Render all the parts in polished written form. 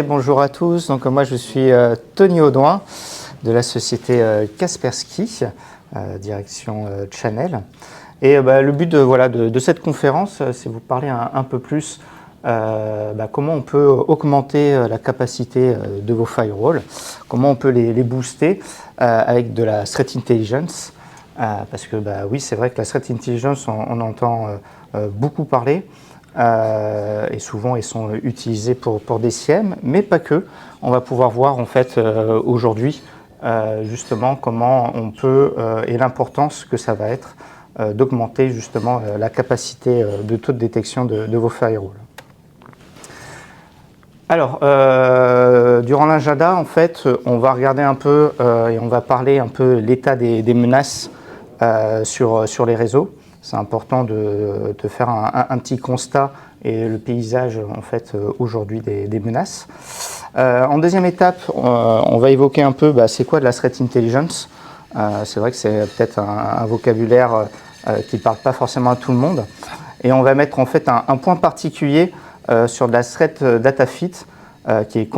Bonjour à tous, donc moi je suis Tony Audouin de la société Kaspersky, direction Channel. Et le but de cette conférence, c'est vous parler un peu plus comment on peut augmenter la capacité de vos firewalls, comment on peut les booster avec de la threat intelligence. Parce que oui, c'est vrai que la threat intelligence, on entend beaucoup parler. Et souvent ils sont utilisés pour des SIEM, mais pas que. On va pouvoir voir en fait aujourd'hui justement comment on peut et l'importance que ça va être d'augmenter justement la capacité de taux de détection de vos firewalls. Alors, durant l'agenda, en fait, on va regarder un peu et on va parler un peu l'état des menaces sur les réseaux. C'est important de faire un petit constat et le paysage en fait aujourd'hui des menaces. En deuxième étape, on va évoquer un peu c'est quoi de la threat intelligence. C'est vrai que c'est peut-être un vocabulaire qui ne parle pas forcément à tout le monde. Et on va mettre en fait un point particulier sur de la threat data fit qui est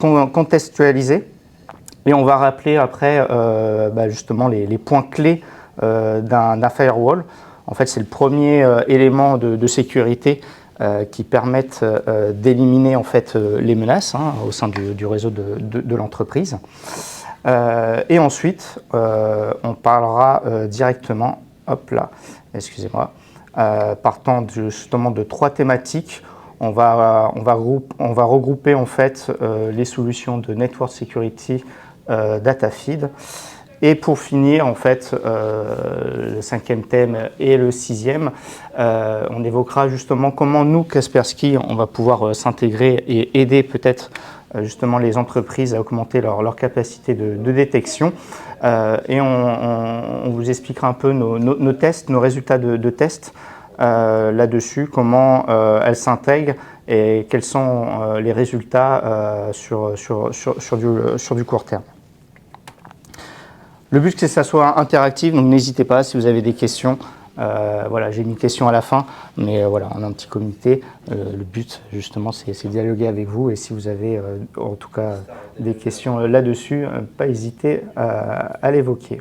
contextualisée. Et on va rappeler après justement les points clés d'un firewall. En fait, c'est le premier élément de sécurité qui permettent d'éliminer en fait les menaces au sein du réseau de l'entreprise. Et ensuite, on parlera directement, partant justement de trois thématiques. On va regrouper en fait les solutions de Network Security Data Feed. Et pour finir, en fait, le cinquième thème et le sixième, on évoquera justement comment nous, Kaspersky, on va pouvoir s'intégrer et aider peut-être justement les entreprises à augmenter leur capacité de détection. Et on vous expliquera un peu nos tests, nos résultats de tests là-dessus, comment elles s'intègrent et quels sont les résultats sur du court terme. Le but, c'est que ça soit interactif, donc n'hésitez pas si vous avez des questions. J'ai mis une question à la fin, mais on a un petit comité. Le but, justement, c'est de dialoguer avec vous. Et si vous avez, en tout cas, des questions là-dessus, pas hésiter à l'évoquer.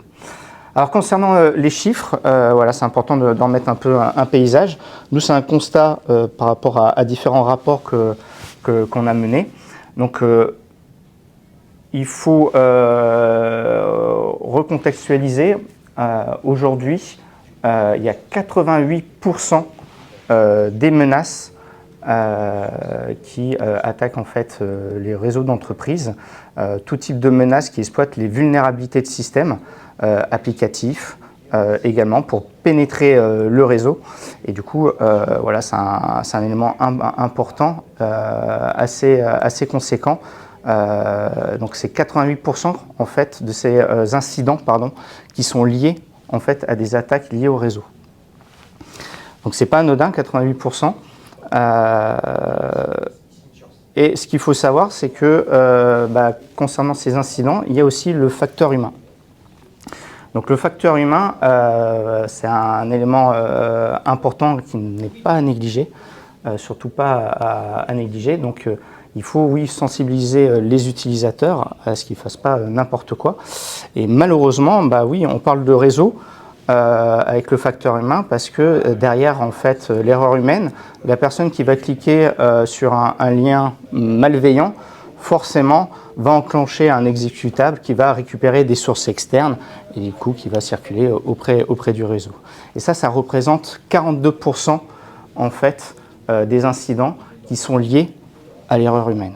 Alors, concernant les chiffres, c'est important d'en mettre un peu un paysage. Nous, c'est un constat par rapport à différents rapports qu'on a menés. Donc, il faut recontextualiser. Aujourd'hui, il y a 88% des menaces qui attaquent en fait les réseaux d'entreprise, tout type de menaces qui exploitent les vulnérabilités de systèmes applicatifs, également pour pénétrer le réseau. Et du coup, c'est un élément important, assez conséquent. Donc c'est 88% en fait de ces incidents qui sont liés en fait à des attaques liées au réseau. Donc c'est pas anodin, 88%. Et ce qu'il faut savoir, c'est que concernant ces incidents, il y a aussi le facteur humain. Donc le facteur humain, c'est un élément important qui n'est pas à négliger, surtout pas à négliger. Donc il faut, oui, sensibiliser les utilisateurs à ce qu'ils ne fassent pas n'importe quoi. Et malheureusement, oui, on parle de réseau avec le facteur humain parce que derrière, en fait, l'erreur humaine, la personne qui va cliquer sur un lien malveillant, forcément, va enclencher un exécutable qui va récupérer des sources externes et du coup, qui va circuler auprès du réseau. Et ça représente 42% en fait des incidents qui sont liés à l'erreur humaine.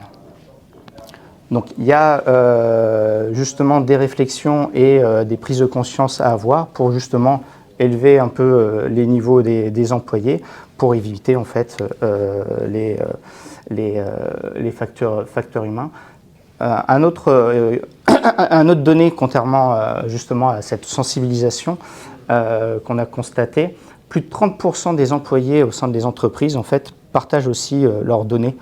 Donc il y a justement des réflexions et des prises de conscience à avoir pour justement élever un peu les niveaux des employés pour éviter en fait les facteurs humains. Un autre donné, contrairement justement à cette sensibilisation qu'on a constaté, plus de 30% des employés au sein des entreprises en fait partagent aussi leurs données.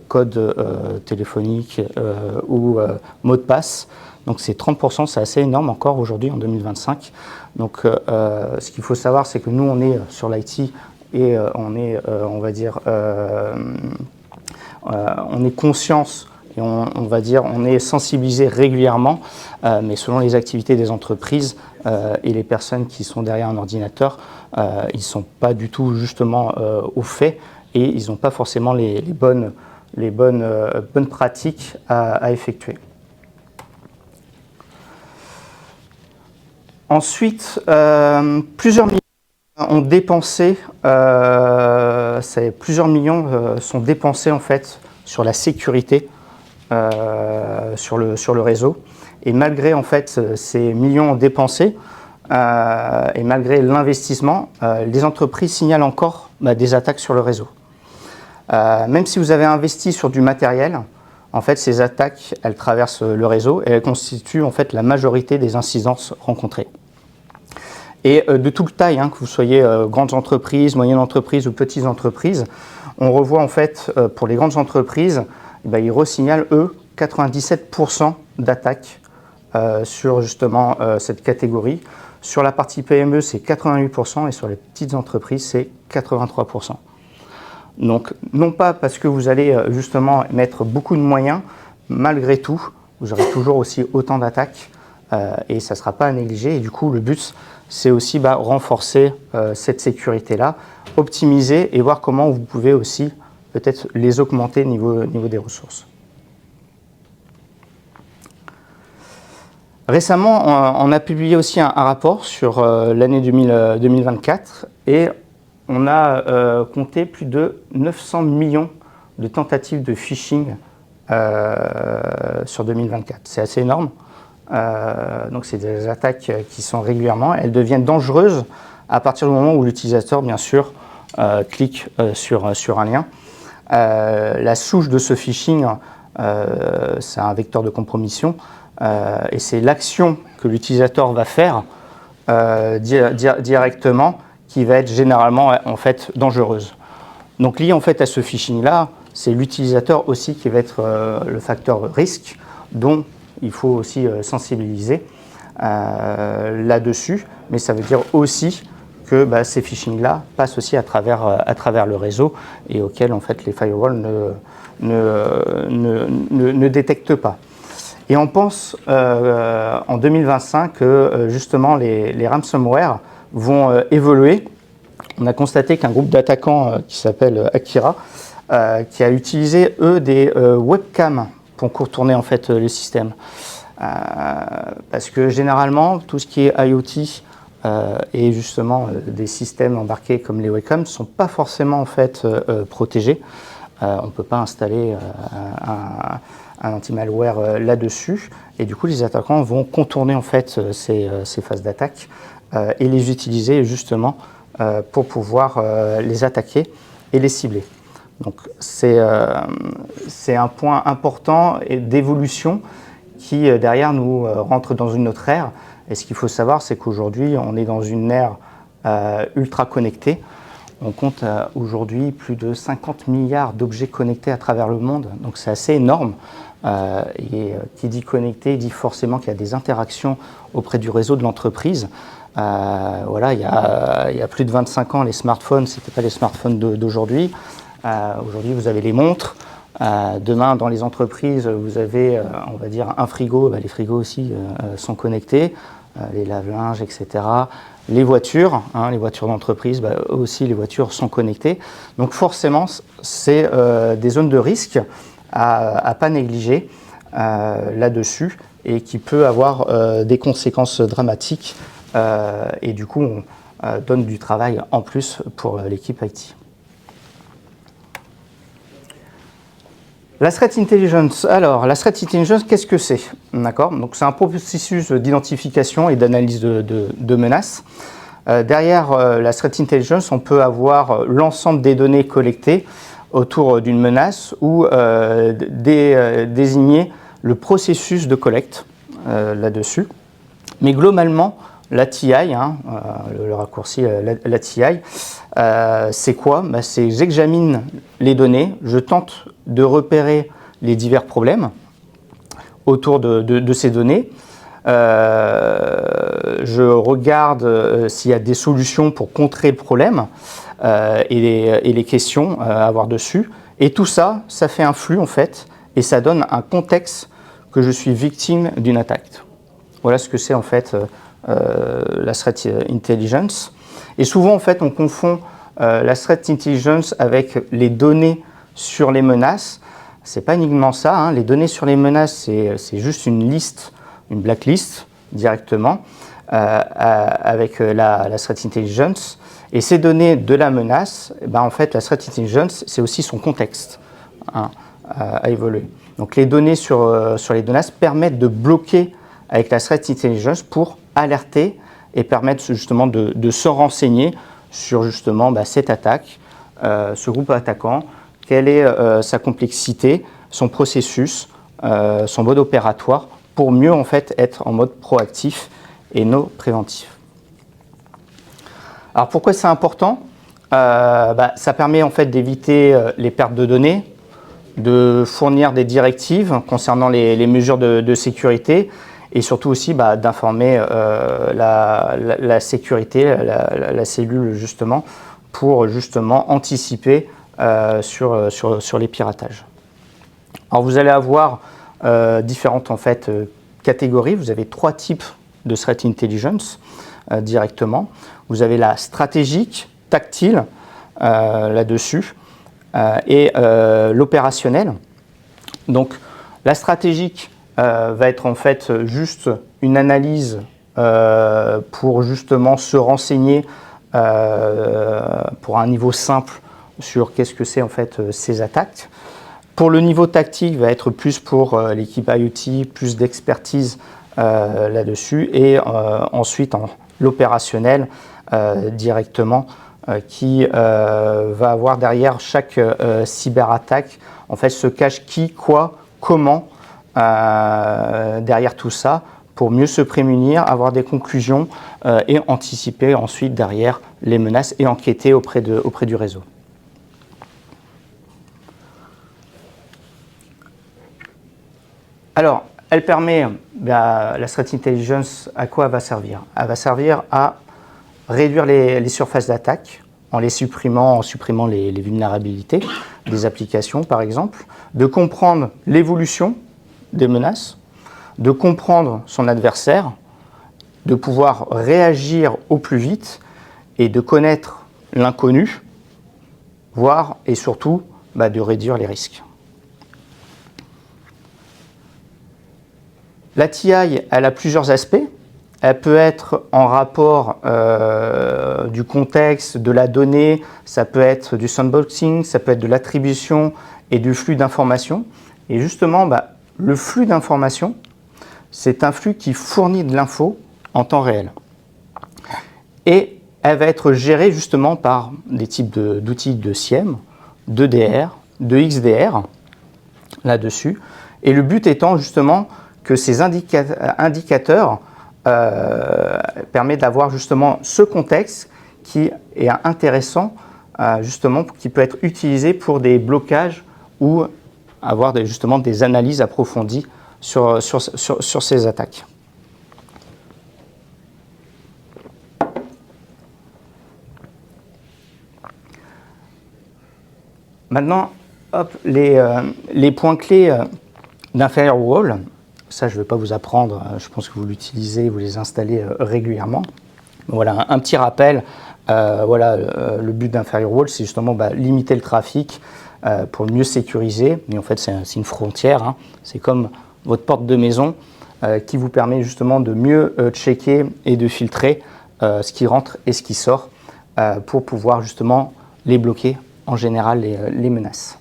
Code téléphonique ou mot de passe. Donc c'est 30%, c'est assez énorme encore aujourd'hui en 2025. Donc ce qu'il faut savoir, c'est que nous on est sur l'IT et on est, on va dire, on est conscience et on va dire on est sensibilisé régulièrement, mais selon les activités des entreprises et les personnes qui sont derrière un ordinateur, ils ne sont pas du tout justement au fait et ils n'ont pas forcément les bonnes pratiques à effectuer. Ensuite, plusieurs millions ont dépensé, plusieurs millions sont dépensés en fait sur la sécurité sur le réseau. Et malgré en fait ces millions dépensés et malgré l'investissement, les entreprises signalent encore des attaques sur le réseau. Même si vous avez investi sur du matériel, en fait, ces attaques, elles traversent le réseau et elles constituent en fait la majorité des incidences rencontrées. Et de toute taille, que vous soyez grandes entreprises, moyennes entreprises ou petites entreprises, on revoit en fait pour les grandes entreprises, ils resignalent eux 97% d'attaques sur justement cette catégorie. Sur la partie PME, c'est 88% et sur les petites entreprises, c'est 83%. Donc, non pas parce que vous allez justement mettre beaucoup de moyens, malgré tout, vous aurez toujours aussi autant d'attaques et ça ne sera pas à négliger. Et du coup, le but, c'est aussi renforcer cette sécurité-là, optimiser et voir comment vous pouvez aussi peut-être les augmenter au niveau des ressources. Récemment, on a publié aussi un rapport sur l'année 2024 et on a compté plus de 900 millions de tentatives de phishing sur 2024. C'est assez énorme. Donc c'est des attaques qui sont régulièrement. Elles deviennent dangereuses à partir du moment où l'utilisateur, bien sûr, clique sur un lien. La souche de ce phishing, c'est un vecteur de compromission et c'est l'action que l'utilisateur va faire directement qui va être généralement en fait dangereuse. Donc lié en fait à ce phishing-là, c'est l'utilisateur aussi qui va être le facteur risque dont il faut aussi sensibiliser là-dessus, mais ça veut dire aussi que ces phishing-là passent aussi à travers le réseau et auxquels en fait les firewalls ne détectent pas. Et on pense en 2025 que justement les ransomware vont évoluer. On a constaté qu'un groupe d'attaquants qui s'appelle Akira, qui a utilisé eux des webcams pour contourner en fait le système. Parce que généralement, tout ce qui est IoT et justement des systèmes embarqués comme les webcams ne sont pas forcément en fait protégés. On ne peut pas installer un anti-malware là-dessus. Et du coup, les attaquants vont contourner en fait ces phases d'attaque et les utiliser justement pour pouvoir les attaquer et les cibler. Donc c'est un point important d'évolution qui derrière nous rentre dans une autre ère. Et ce qu'il faut savoir, c'est qu'aujourd'hui, on est dans une ère ultra connectée. On compte aujourd'hui plus de 50 milliards d'objets connectés à travers le monde. Donc c'est assez énorme. Et qui dit connecté dit forcément qu'il y a des interactions auprès du réseau de l'entreprise. Voilà, il y a plus de 25 ans, les smartphones, ce n'étaient pas les smartphones d'aujourd'hui. Aujourd'hui, vous avez les montres. Demain, dans les entreprises, vous avez, on va dire, un frigo. Les frigos aussi sont connectés, les lave-linges, etc. Les voitures d'entreprise, aussi les voitures sont connectées. Donc forcément, c'est des zones de risque à pas négliger là-dessus et qui peut avoir des conséquences dramatiques et du coup, on donne du travail en plus pour l'équipe IT. La Threat Intelligence. Alors, la Threat Intelligence, qu'est-ce que c'est? D'accord. Donc, c'est un processus d'identification et d'analyse de menaces. Derrière la Threat Intelligence, on peut avoir l'ensemble des données collectées autour d'une menace ou désigner le processus de collecte là-dessus. Mais globalement, la TI, le raccourci la TI, c'est quoi? C'est j'examine les données, je tente de repérer les divers problèmes autour de ces données. Je regarde s'il y a des solutions pour contrer le problème. et les questions à avoir dessus. Et tout ça, ça fait un flux en fait, et ça donne un contexte que je suis victime d'une attaque. Voilà ce que c'est en fait la threat intelligence. Et souvent en fait on confond la threat intelligence avec les données sur les menaces. C'est pas uniquement ça, hein. Les données sur les menaces c'est juste une liste, une blacklist directement avec la threat intelligence. Et ces données de la menace, ben en fait la threat intelligence c'est aussi son contexte, hein, à évoluer. Donc les données sur les menaces permettent de bloquer avec la threat intelligence pour alerter et permettre justement de se renseigner sur justement cette attaque, ce groupe attaquant, quelle est sa complexité, son processus, son mode opératoire, pour mieux en fait être en mode proactif et non préventif. Alors pourquoi c'est important? Ça permet en fait d'éviter les pertes de données, de fournir des directives concernant les mesures de sécurité et surtout aussi d'informer la sécurité, la cellule justement, pour justement anticiper sur les piratages. Alors vous allez avoir différentes en fait, catégories. Vous avez 3 types de threat intelligence directement. Vous avez la stratégique, tactile là-dessus et l'opérationnel. Donc la stratégique va être en fait juste une analyse pour justement se renseigner pour un niveau simple sur qu'est-ce que c'est en fait ces attaques. Pour le niveau tactique, va être plus pour l'équipe IoT, plus d'expertise là-dessus, et ensuite l'opérationnel directement qui va avoir derrière chaque cyberattaque, en fait se cache qui, quoi, comment derrière tout ça, pour mieux se prémunir, avoir des conclusions et anticiper ensuite derrière les menaces et enquêter auprès du réseau. Alors, elle permet, la threat intelligence, à quoi elle va servir? Elle va servir à réduire les surfaces d'attaque en supprimant les vulnérabilités des applications par exemple, de comprendre l'évolution des menaces, de comprendre son adversaire, de pouvoir réagir au plus vite et de connaître l'inconnu, voire et surtout de réduire les risques. La TI, elle a plusieurs aspects. Elle peut être en rapport du contexte, de la donnée, ça peut être du sandboxing, ça peut être de l'attribution et du flux d'informations. Et justement, le flux d'informations, c'est un flux qui fournit de l'info en temps réel. Et elle va être gérée justement par des types d'outils de SIEM, d'EDR, de XDR, là-dessus. Et le but étant justement que ces indicateurs permettent d'avoir justement ce contexte qui est intéressant, justement, qui peut être utilisé pour des blocages ou avoir justement des analyses approfondies sur ces attaques. Maintenant, hop, les points clés d'un firewall. Ça, je ne vais pas vous apprendre, je pense que vous l'utilisez, vous les installez régulièrement. Voilà, un petit rappel, le but d'un firewall, c'est justement limiter le trafic pour mieux sécuriser. Mais en fait, c'est une frontière, hein. C'est comme votre porte de maison qui vous permet justement de mieux checker et de filtrer ce qui rentre et ce qui sort pour pouvoir justement les bloquer en général les menaces.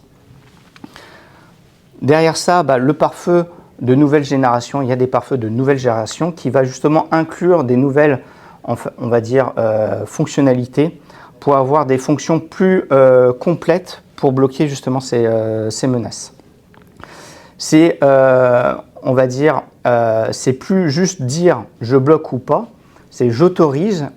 Derrière ça, le pare-feu de nouvelle génération, il y a des pare-feux de nouvelle génération qui va justement inclure des nouvelles, on va dire, fonctionnalités pour avoir des fonctions plus complètes pour bloquer justement ces menaces. C'est, on va dire, c'est plus juste dire je bloque ou pas, c'est j'autorise,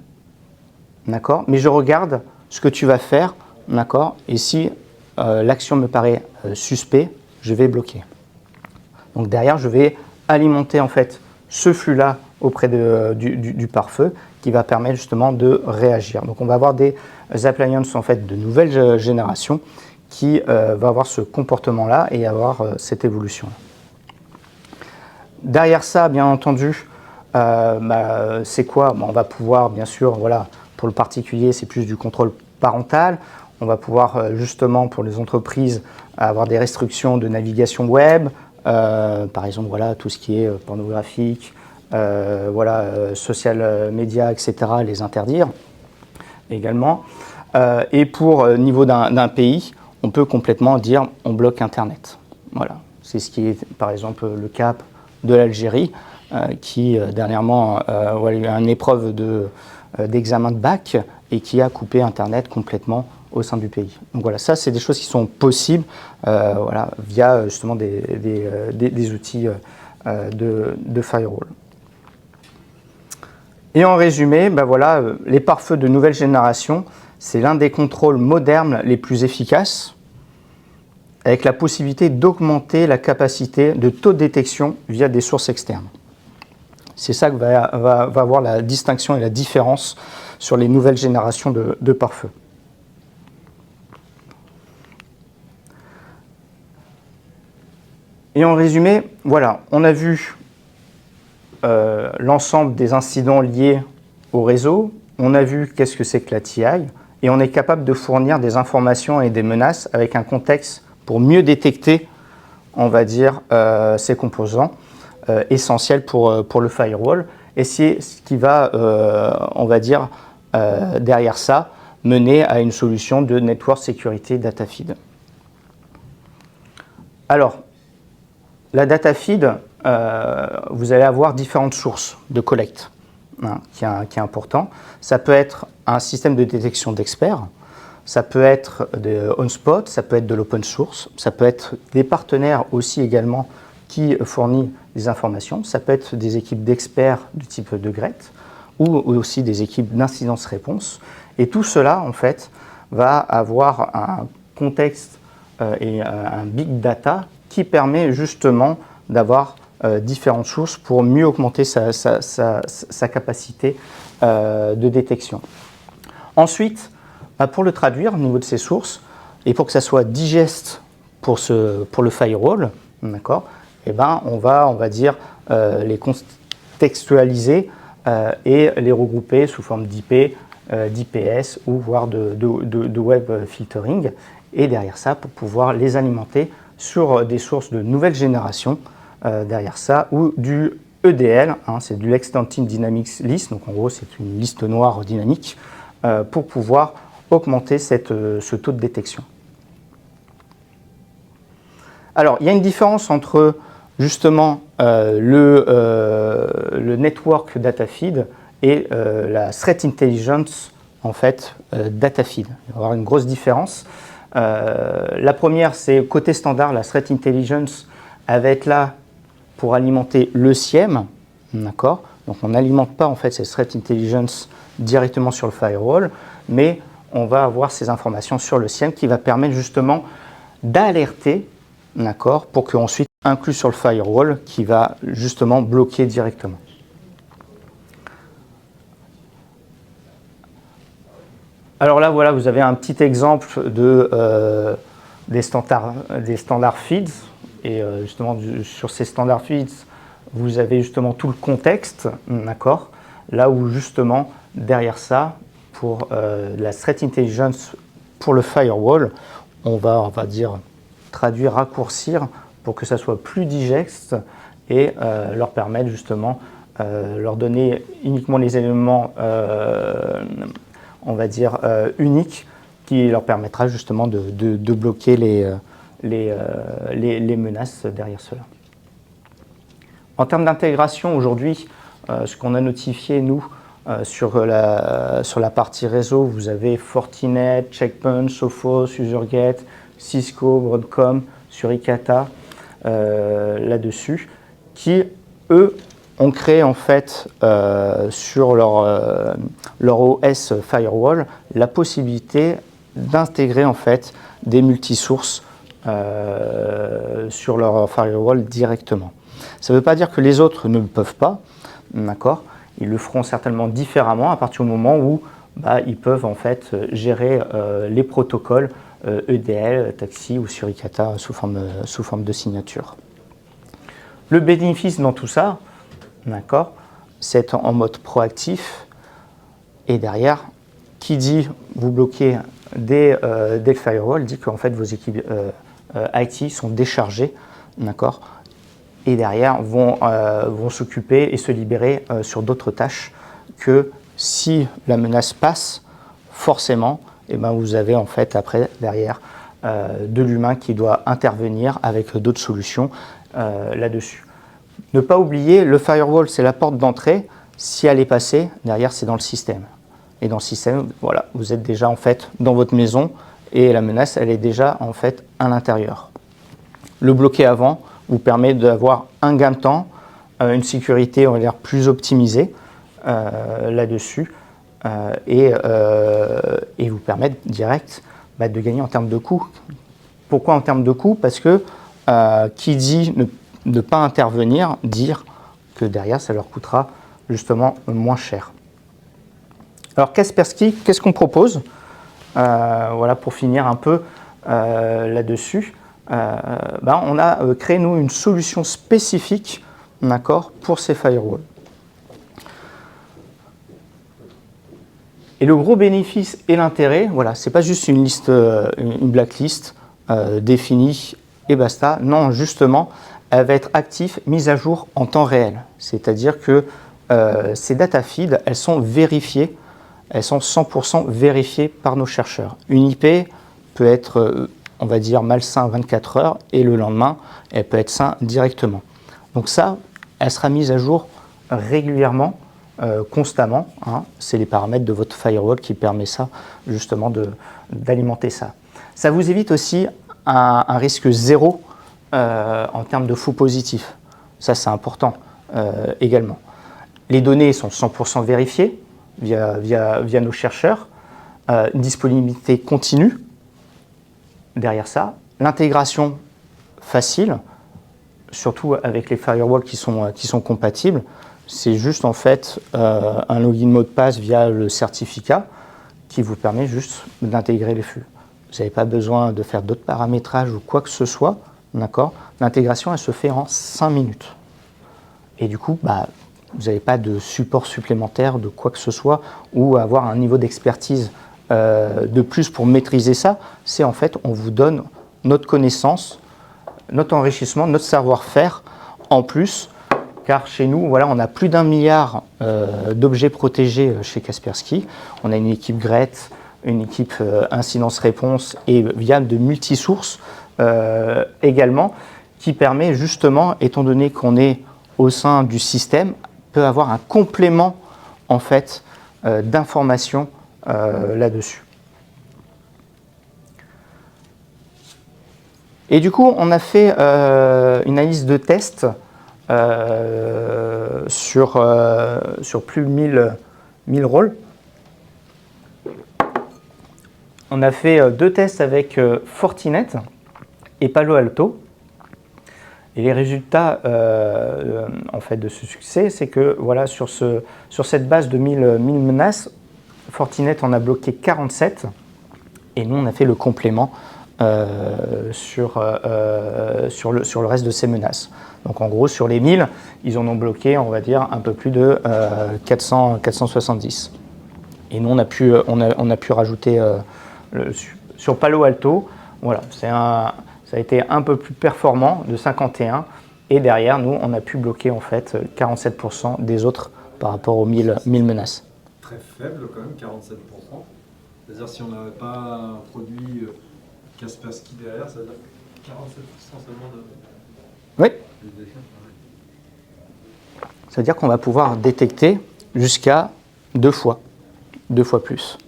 d'accord, mais je regarde ce que tu vas faire, d'accord, et si l'action me paraît suspect, je vais bloquer. Donc derrière, je vais alimenter en fait ce flux-là auprès du pare-feu qui va permettre justement de réagir. Donc on va avoir des appliances en fait de nouvelle génération qui va avoir ce comportement-là et avoir cette évolution. Derrière ça, bien entendu, c'est quoi? On va pouvoir, bien sûr, voilà, pour le particulier, c'est plus du contrôle parental. On va pouvoir, justement, pour les entreprises, avoir des restrictions de navigation web. Par exemple, voilà, tout ce qui est pornographique, social media, etc., les interdire également. Et pour niveau d'un pays, on peut complètement dire on bloque Internet. Voilà, c'est ce qui est, par exemple, le cas de l'Algérie, qui dernièrement a eu une épreuve d'examen de bac et qui a coupé Internet complètement au sein du pays. Donc voilà, ça c'est des choses qui sont possibles via justement des outils de firewall. Et en résumé, les pare-feux de nouvelle génération, c'est l'un des contrôles modernes les plus efficaces, avec la possibilité d'augmenter la capacité de taux de détection via des sources externes. C'est ça que va avoir la distinction et la différence sur les nouvelles générations de pare-feu. Et en résumé, voilà, on a vu l'ensemble des incidents liés au réseau, on a vu qu'est-ce que c'est que la TI, et on est capable de fournir des informations et des menaces avec un contexte pour mieux détecter, on va dire, ces composants essentiels pour le firewall. Et c'est ce qui va, on va dire, derrière ça, mener à une solution de network security data feed. Alors, la data feed, vous allez avoir différentes sources de collecte, qui est important. Ça peut être un système de détection d'experts, ça peut être de on-spot, ça peut être de l'open source, ça peut être des partenaires aussi également qui fournissent des informations, ça peut être des équipes d'experts du type de GRET ou aussi des équipes d'incidence-réponse. Et tout cela, en fait, va avoir un contexte et un big data qui permet justement d'avoir différentes sources pour mieux augmenter sa capacité de détection. Ensuite, pour le traduire au niveau de ces sources, et pour que ça soit digeste pour le firewall, d'accord, on va dire les contextualiser et les regrouper sous forme d'IP, d'IPS ou voire de web filtering. Et derrière ça, pour pouvoir les alimenter sur des sources de nouvelle génération, derrière ça, ou du EDL, c'est du Extended Dynamics List, donc en gros c'est une liste noire dynamique, pour pouvoir augmenter ce taux de détection. Alors, il y a une différence entre justement le network data feed et la threat intelligence en fait data feed. Il va y avoir une grosse différence. La première, c'est côté standard, la threat intelligence elle va être là pour alimenter le SIEM, d'accord. Donc on n'alimente pas en fait cette threat intelligence directement sur le firewall, mais on va avoir ces informations sur le SIEM qui va permettre justement d'alerter, d'accord, pour qu'ensuite inclus sur le firewall qui va justement bloquer directement. Alors là, voilà, vous avez un petit exemple des standards feeds. Et justement, sur ces standards feeds, vous avez justement tout le contexte, d'accord. Là où justement, derrière ça, pour la threat intelligence pour le firewall, on va dire traduire, raccourcir pour que ça soit plus digeste et leur permettre justement, leur donner uniquement les éléments, on va dire, uniques qui leur permettra justement de bloquer les menaces derrière cela. En termes d'intégration, aujourd'hui, ce qu'on a notifié, nous, sur la partie réseau, vous avez Fortinet, Checkpoint, Sophos, UserGate, Cisco, Broadcom, sur Icata, là-dessus, qui, eux, ont créé en fait sur leur OS Firewall la possibilité d'intégrer en fait des multisources sur leur firewall directement. Ça ne veut pas dire que les autres ne le peuvent pas. d'accord? Ils le feront certainement différemment à partir du moment où ils peuvent en fait gérer les protocoles EDL, Taxi ou Suricata sous forme de signature. Le bénéfice dans tout ça, d'accord, c'est être en mode proactif. Et derrière, qui dit vous bloquez dès le firewall, dit qu'en fait vos équipes IT sont déchargées, d'accord, et derrière vont s'occuper et se libérer sur d'autres tâches que si la menace passe, forcément, vous avez en fait après derrière de l'humain qui doit intervenir avec d'autres solutions là-dessus. Ne pas oublier, le firewall c'est la porte d'entrée. Si elle est passée, derrière c'est dans le système. Et dans le système, voilà, vous êtes déjà en fait dans votre maison et la menace elle est déjà en fait à l'intérieur. Le bloquer avant vous permet d'avoir un gain de temps, une sécurité on va dire plus optimisée là-dessus et vous permettre direct de gagner en termes de coûts. Pourquoi en termes de coûts? Parce que qui dit ne pas intervenir, dire que derrière ça leur coûtera justement moins cher. Alors Kaspersky, qu'est-ce qu'on propose? Voilà, pour finir un peu là-dessus, on a créé nous une solution spécifique, d'accord, pour ces firewalls. Et le gros bénéfice et l'intérêt, voilà, c'est pas juste une liste, une blacklist définie et basta. Non, justement, elle va être active, mise à jour en temps réel. C'est-à-dire que ces data feeds, elles sont vérifiées, elles sont 100% vérifiées par nos chercheurs. Une IP peut être, on va dire, malsain 24 heures et le lendemain, elle peut être sain directement. Donc ça, elle sera mise à jour régulièrement, constamment. Hein. C'est les paramètres de votre firewall qui permet ça, justement, d'alimenter ça. Ça vous évite aussi un risque zéro en termes de faux positifs. Ça, c'est important également. Les données sont 100% vérifiées via nos chercheurs. Disponibilité continue derrière ça. L'intégration facile, surtout avec les firewalls qui sont compatibles. C'est juste en fait un login mot de passe via le certificat qui vous permet juste d'intégrer les flux. Vous n'avez pas besoin de faire d'autres paramétrages ou quoi que ce soit. D'accord ? L'intégration, elle se fait en 5 minutes. Et du coup, vous n'avez pas de support supplémentaire de quoi que ce soit ou avoir un niveau d'expertise de plus pour maîtriser ça. C'est en fait, on vous donne notre connaissance, notre enrichissement, notre savoir-faire en plus. Car chez nous, voilà, on a plus d'1 milliard d'objets protégés chez Kaspersky. On a une équipe GRET, une équipe incidence-réponse et via de multisources également, qui permet justement, étant donné qu'on est au sein du système, peut avoir un complément en fait d'informations là-dessus. Et du coup, on a fait une analyse de tests sur plus de 1000 rôles. On a fait 2 tests avec Fortinet et Palo Alto. Et les résultats en fait, de ce succès, c'est que voilà, sur cette base de 1000 menaces, Fortinet en a bloqué 47 et nous on a fait le complément sur le reste de ces menaces. Donc en gros sur les 1000, ils en ont bloqué on va dire un peu plus de 470. Et nous on a pu rajouter sur Palo Alto, voilà, ça a été un peu plus performant de 51 et derrière nous on a pu bloquer en fait 47% des autres par rapport aux 1000 menaces. Très faible quand même, 47%. C'est-à-dire si on n'avait pas un produit Kaspersky derrière, ça veut dire 47% seulement de... Oui. Ça veut dire qu'on va pouvoir détecter jusqu'à 2 fois plus.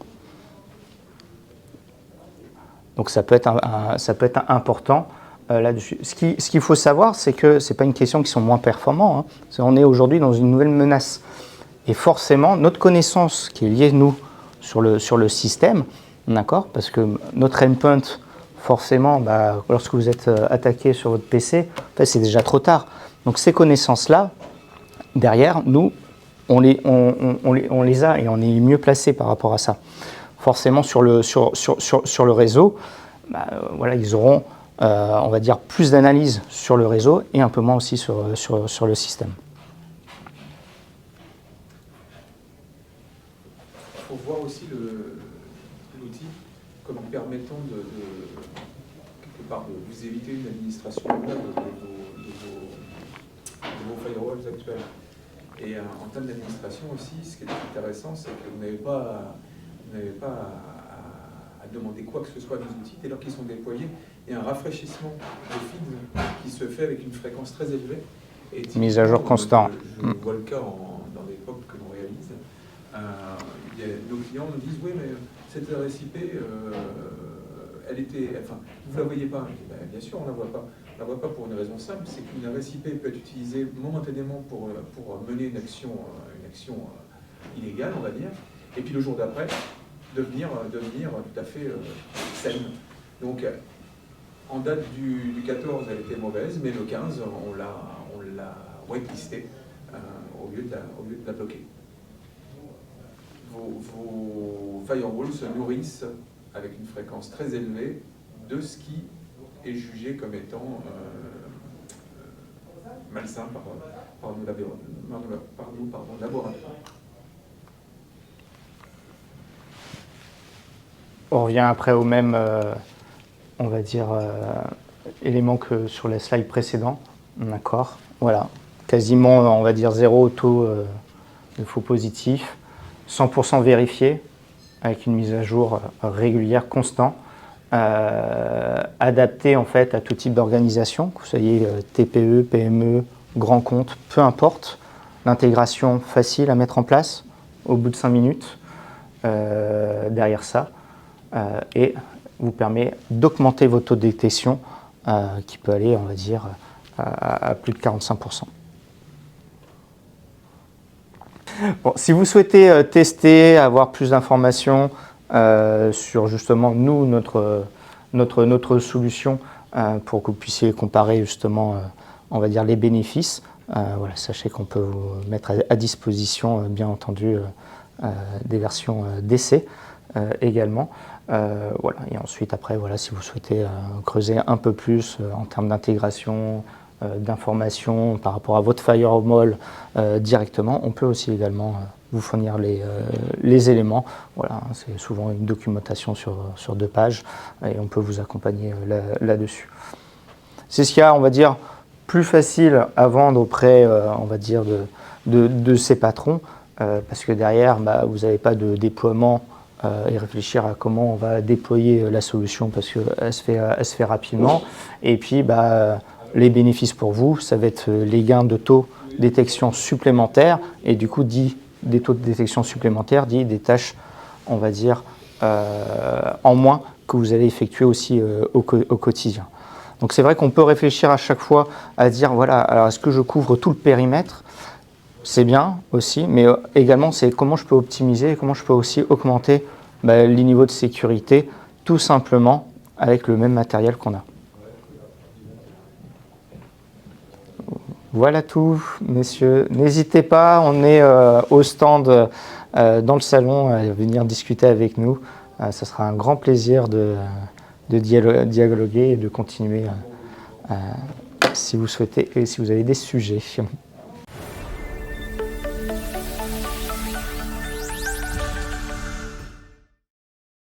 Donc ça peut être important là-dessus. Ce qu'il faut savoir, c'est que ce n'est pas une question qu'ils sont moins performants. Hein. On est aujourd'hui dans une nouvelle menace. Et forcément, notre connaissance qui est liée, nous, sur le système, d'accord, parce que notre endpoint, forcément, lorsque vous êtes attaqué sur votre PC, en fait, c'est déjà trop tard. Donc ces connaissances-là, derrière, nous, on les a et on est mieux placé par rapport à ça. Forcément, sur le réseau, voilà, ils auront, on va dire, plus d'analyse sur le réseau et un peu moins aussi sur le système. Il faut voir aussi l'outil comme permettant quelque part de vous éviter une administration de vos firewalls actuels. Et en termes d'administration aussi, ce qui est intéressant, c'est que vous n'avez pas à demander quoi que ce soit à des outils dès lors qu'ils sont déployés. Il y a un rafraîchissement de feed qui se fait avec une fréquence très élevée. Et mise à jour constant. Je vois le cas dans les POC que l'on réalise. Nos clients nous disent oui, mais cette adresse IP, elle était, enfin, vous ne la voyez pas. Ben, bien sûr, on ne la voit pas. On ne la voit pas pour une raison simple, c'est qu'une adresse IP peut être utilisée momentanément pour mener une action illégale, on va dire, et puis le jour d'après, devenir tout à fait saine. Donc, en date du 14, elle était mauvaise, mais le 15, on l'a whitelistée au lieu de la bloquer. Vos firewalls se nourrissent avec une fréquence très élevée de ce qui est jugé comme étant malsain par nos laboratoires. On revient après au même, on va dire, élément que sur les slides précédents. D'accord. Voilà. Quasiment, on va dire, zéro taux de faux positifs. 100% vérifié, avec une mise à jour régulière, constante, adaptée en fait à tout type d'organisation, que vous soyez TPE, PME, grand compte, peu importe. L'intégration facile à mettre en place au bout de 5 minutes derrière ça et vous permet d'augmenter votre taux de détection qui peut aller, on va dire, à plus de 45%. Bon, si vous souhaitez tester, avoir plus d'informations sur justement nous, notre solution pour que vous puissiez comparer justement, on va dire, les bénéfices, voilà, sachez qu'on peut vous mettre à disposition, bien entendu, des versions d'essai également. Voilà. Et ensuite, après, voilà, si vous souhaitez creuser un peu plus en termes d'intégration, d'informations par rapport à votre firewall directement, on peut aussi également vous fournir les éléments. Voilà, c'est souvent une documentation sur 2 pages et on peut vous accompagner là-dessus. C'est ce qu'il y a, on va dire, plus facile à vendre auprès, on va dire, de ces patrons parce que derrière, vous n'avez pas de déploiement et réfléchir à comment on va déployer la solution parce qu'elle se fait rapidement. Et puis, les bénéfices pour vous, ça va être les gains de taux de détection supplémentaires et du coup, dit des taux de détection supplémentaires, dit des tâches, on va dire, en moins que vous allez effectuer aussi au quotidien. Donc c'est vrai qu'on peut réfléchir à chaque fois à dire, voilà, alors est-ce que je couvre tout le périmètre ? C'est bien aussi, mais également c'est comment je peux optimiser, comment je peux aussi augmenter les niveaux de sécurité, tout simplement avec le même matériel qu'on a. Voilà tout, messieurs. N'hésitez pas, on est au stand dans le salon à venir discuter avec nous. Ça sera un grand plaisir de dialoguer et de continuer si vous souhaitez et si vous avez des sujets.